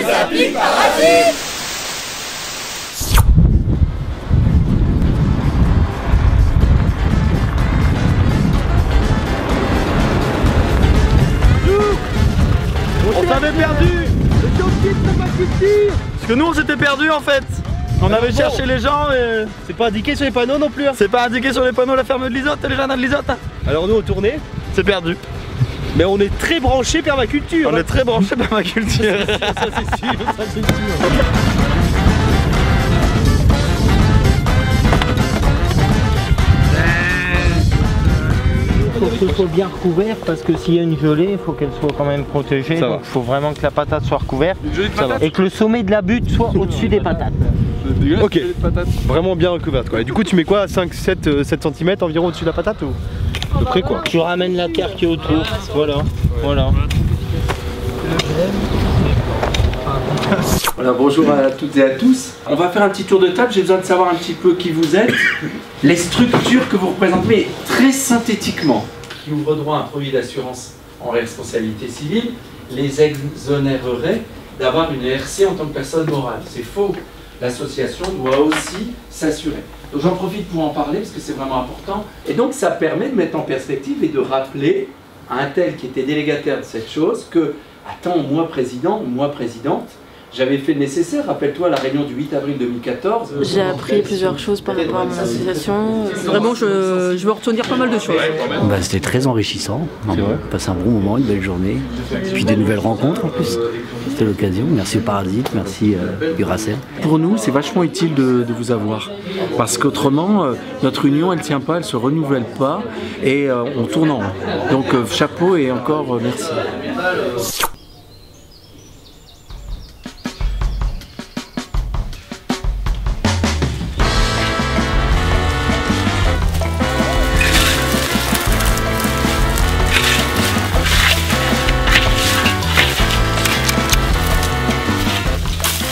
ça pique parasite. On t'avait perdu. Parce que nous on s'était perdu en fait. On avait cherché les gens et... C'est pas indiqué sur les panneaux non plus hein. C'est pas indiqué sur les panneaux la ferme de l'Isotte, les jardins de l'Isotte. Alors nous on tournait. C'est perdu. Mais on est très branché permaculture. On est très branché permaculture. Ça c'est sûr, ça c'est sûr. Il faut bien recouvert parce que s'il y a une gelée, il faut qu'elle soit quand même protégée. Donc il faut vraiment que la patate soit recouverte et que le sommet de la butte soit au-dessus des patates. Ok, vraiment bien recouverte quoi. Et du coup tu mets quoi, 5, 7 cm environ au-dessus de la patate ou à peu près quoi? Tu ramènes la terre qui est autour, voilà. Voilà, bonjour à toutes et à tous. On va faire un petit tour de table, j'ai besoin de savoir un petit peu qui vous êtes, les structures que vous représentez, mais très synthétiquement. Qui ouvre droit à un produit d'assurance en responsabilité civile, les exonérerait d'avoir une RC en tant que personne morale. C'est faux. L'association doit aussi s'assurer. Donc j'en profite pour en parler parce que c'est vraiment important. Et donc ça permet de mettre en perspective et de rappeler à un tel qui était délégataire de cette chose que, attends, moi président, moi présidente, j'avais fait le nécessaire, rappelle-toi la réunion du 8 avril 2014. J'ai appris plusieurs choses par rapport à mon association. Vraiment, je veux retenir pas mal de choses. Bah, c'était très enrichissant, on passe un bon moment, une belle journée, puis des nouvelles rencontres en plus. C'était l'occasion, merci aux Parasites, merci Duracell. Pour nous, c'est vachement utile de vous avoir, parce qu'autrement, notre union, elle ne tient pas, elle ne se renouvelle pas, et on tourne en rond. Donc chapeau et encore merci.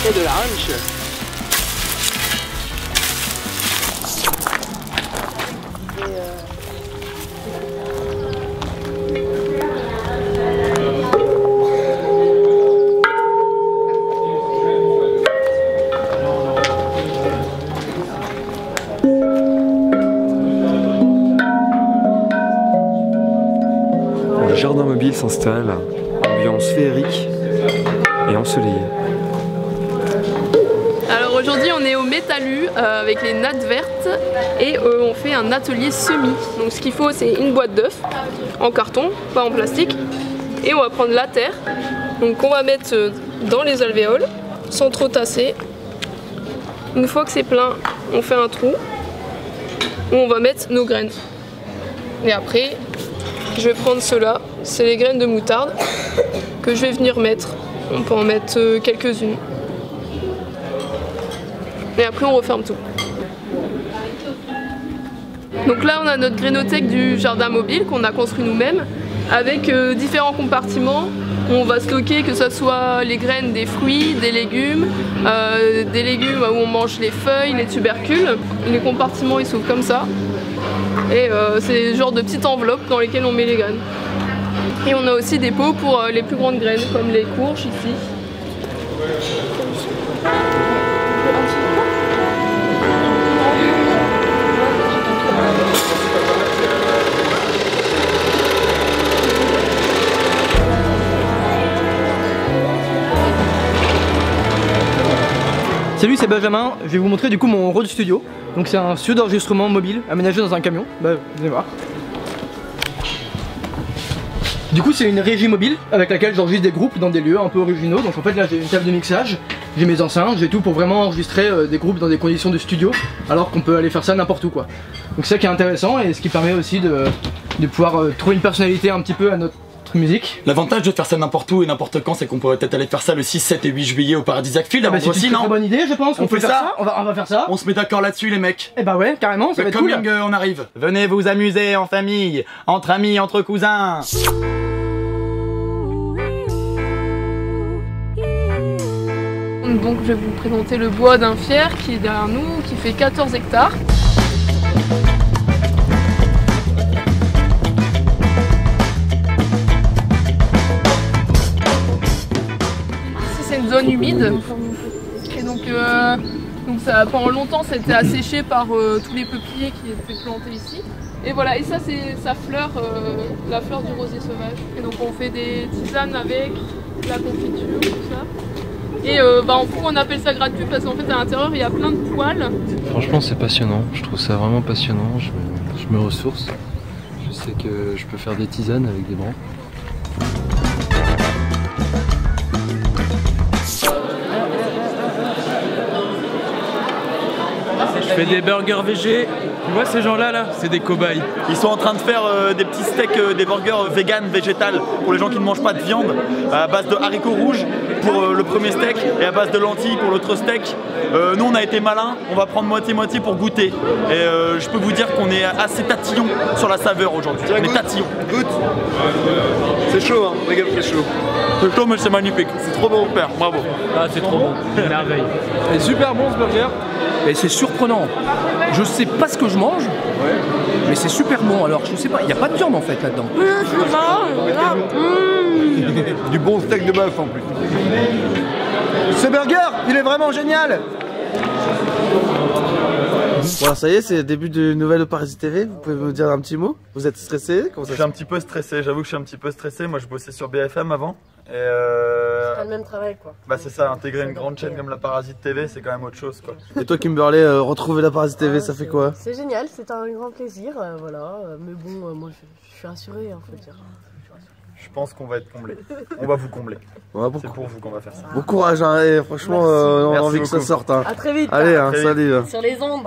De la hanche. Le jardin mobile s'installe, ambiance féerique et ensoleillée. Alors aujourd'hui, on est au Métallu avec les nattes vertes et on fait un atelier semis. Donc ce qu'il faut, c'est une boîte d'œufs en carton, pas en plastique, et on va prendre la terre. Donc on va mettre dans les alvéoles sans trop tasser. Une fois que c'est plein, on fait un trou où on va mettre nos graines. Et après, je vais prendre ceux-là, c'est les graines de moutarde que je vais venir mettre. On peut en mettre quelques-unes. Et après on referme tout. Donc là on a notre grainothèque du jardin mobile qu'on a construit nous-mêmes avec différents compartiments où on va stocker que ce soit les graines des fruits, des légumes où on mange les feuilles, les tubercules. Les compartiments ils s'ouvrent comme ça et c'est le genre de petites enveloppes dans lesquelles on met les graines. Et on a aussi des pots pour les plus grandes graines comme les courges ici. Salut, c'est Benjamin, je vais vous montrer du coup mon road studio. Donc c'est un studio d'enregistrement mobile aménagé dans un camion, bah vous allez voir. Du coup c'est une régie mobile avec laquelle j'enregistre des groupes dans des lieux un peu originaux. Donc en fait là j'ai une table de mixage, j'ai mes enceintes, j'ai tout pour vraiment enregistrer des groupes dans des conditions de studio alors qu'on peut aller faire ça n'importe où quoi. Donc c'est ça qui est intéressant et ce qui permet aussi de pouvoir trouver une personnalité un petit peu à notre musique. L'avantage de faire ça n'importe où et n'importe quand, c'est qu'on pourrait peut-être aller faire ça le 6, 7 et 8 juillet au Paradisiac Field. C'est aussi, une très bonne idée, je pense. On fait ça, on va faire ça. On se met d'accord là-dessus, les mecs. Et bah ouais, carrément, ça va être cool. On arrive. Venez vous amuser en famille, entre amis, entre cousins. Donc je vais vous présenter le bois d'un fier qui est derrière nous, qui fait 14 hectares. une zone humide. Et donc ça, pendant longtemps, c'était asséché par tous les peupliers qui étaient plantés ici. Et voilà, et ça c'est sa fleur, la fleur du rosier sauvage. Et donc on fait des tisanes avec la confiture, tout ça. Et pourquoi on appelle ça gratuit? Parce qu'en fait à l'intérieur il y a plein de poils. Franchement c'est passionnant, je trouve ça vraiment passionnant, je me ressource. Je sais que je peux faire des tisanes avec des branches. Je fais des burgers végé. Tu vois ces gens-là, c'est des cobayes. Ils sont en train de faire des petits steaks, des burgers vegan, végétal, pour les gens qui ne mangent pas de viande, à base de haricots rouges pour le premier steak et à base de lentilles pour l'autre steak. Nous on a été malins, on va prendre moitié-moitié pour goûter. Et je peux vous dire qu'on est assez tatillon sur la saveur aujourd'hui. On est tatillon. Goûte. C'est chaud, hein, les gars, c'est chaud. C'est chaud mais c'est magnifique. C'est trop bon, père, bravo. Ah c'est trop bon, merveille. C'est super bon ce burger. Et c'est surprenant. Je sais pas ce que je mange, mais c'est super bon. Alors je sais pas, il n'y a pas de viande en fait là-dedans. Du bon steak de bœuf en plus. Ce burger, il est vraiment génial. Voilà, ça y est, c'est le début de nouvelle Parasite TV. Vous pouvez me dire un petit mot? Vous êtes stressé? Je suis un petit peu stressé, j'avoue que je suis un petit peu stressé. Moi je bossais sur BFM avant. Et c'est le même travail quoi. Bah c'est ça, intégrer une grande chaîne comme la Parasite TV, c'est quand même autre chose quoi. Et toi Kimberley, retrouver la Parasite TV, ça fait quoi? C'est génial, c'est un grand plaisir, voilà. Mais bon, moi je suis rassuré, faut dire. Je pense qu'on va être comblé. On va vous combler. Ouais, c'est pour vous qu'on va faire ça. Bon courage, hein, et franchement, on a envie que ça sorte. Hein. A très vite. Allez, hein, salut. Sur les ondes.